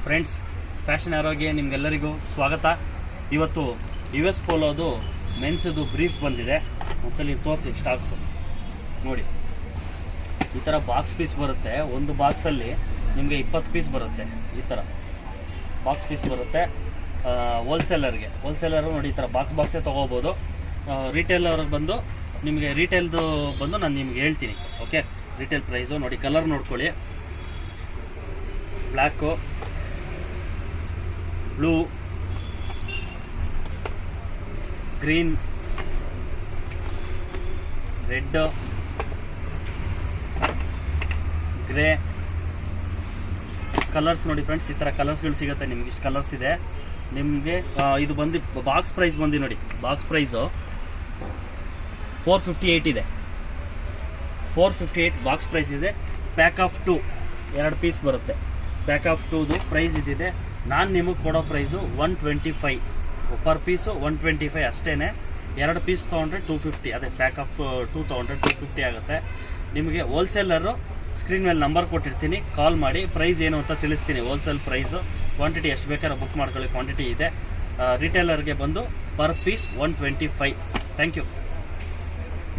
Friends, fashion ಆರೋಗ್ಯ ನಿಮಗೆಲ್ಲರಿಗೂ ಸ್ವಾಗತ. ಇವತ್ತು US ಪೋಲೋದು ಮೆನ್ಸದು ಬ್ರೀಫ್ ಬಂದಿದೆ. ಒಂದ್ಸಲಿ ತೋರಿಸಿ ಸ್ಟಾಕ್ಸು ನೋಡಿ. ಈ ಥರ ಬಾಕ್ಸ್ ಪೀಸ್ ಬರುತ್ತೆ. ಒಂದು ಬಾಕ್ಸಲ್ಲಿ ನಿಮಗೆ 20 ಪೀಸ್ ಬರುತ್ತೆ. ಈ ಥರ ಬಾಕ್ಸ್ ಪೀಸ್ ಬರುತ್ತೆ. ಹೋಲ್ಸೇಲರು ನೋಡಿ ಈ ಥರ ಬಾಕ್ಸೇ ತೊಗೋಬೋದು. ರಿಟೇಲರ್ಗೆ ಬಂದು ನಿಮಗೆ ರಿಟೇಲ್ದು ಬಂದು ನಾನು ನಿಮ್ಗೆ ಹೇಳ್ತೀನಿ. ಓಕೆ, ರಿಟೇಲ್ ಪ್ರೈಸು ನೋಡಿ. ಕಲರ್ ನೋಡ್ಕೊಳ್ಳಿ. Black, blue, green, red, grey colours ನೋಡಿ ಫ್ರೆಂಡ್ಸ್. ಈ ಥರ ಕಲರ್ಸ್ಗಳು ಸಿಗುತ್ತೆ ನಿಮ್ಗೆ. ಇಷ್ಟು ಕಲರ್ಸ್ ಇದೆ ನಿಮಗೆ. ಇದು ಬಂದು ಬಾಕ್ಸ್ ಪ್ರೈಸ್ ಬಂದು ನೋಡಿ. ಬಾಕ್ಸ್ ಪ್ರೈಸು 458 ಇದೆ. 458 ಬಾಕ್ಸ್ ಪ್ರೈಸ್ ಇದೆ. ಪ್ಯಾಕ್ ಆಫ್ 2 2 ಪೀಸ್ ಬರುತ್ತೆ. ಪ್ಯಾಕ್ ಆಫ್ 2ದು ಪ್ರೈಸ್ ಇದಿದೆ. ನಾನು ನಿಮಗೆ ಕೊಡೋ ಪ್ರೈಸು 125 ಪರ್ ಪೀಸು. 125 ಅಷ್ಟೇ. 2 ಪೀಸ್ ತೊಗೊಂಡ್ರೆ 250. ಅದೇ ಪ್ಯಾಕ್ ಆಫ್ 2 ತೊಗೊಂಡ್ರೆ 250 ಆಗುತ್ತೆ. ನಿಮಗೆ ಹೋಲ್ಸೇಲರು ಸ್ಕ್ರೀನ್ ಮೇಲೆ ನಂಬರ್ ಕೊಟ್ಟಿರ್ತೀನಿ, ಕಾಲ್ ಮಾಡಿ ಪ್ರೈಸ್ ಏನು ಅಂತ ತಿಳಿಸ್ತೀನಿ. ಹೋಲ್ಸೇಲ್ ಪ್ರೈಸು, ಕ್ವಾಂಟಿಟಿ ಎಷ್ಟು ಬೇಕಾದ್ರೆ ಬುಕ್ ಮಾಡ್ಕೊಳ್ಳಿ, ಕ್ವಾಂಟಿಟಿ ಇದೆ. ರಿಟೇಲರ್ಗೆ ಬಂದು ಪರ್ ಪೀಸ್ 125. Thank you.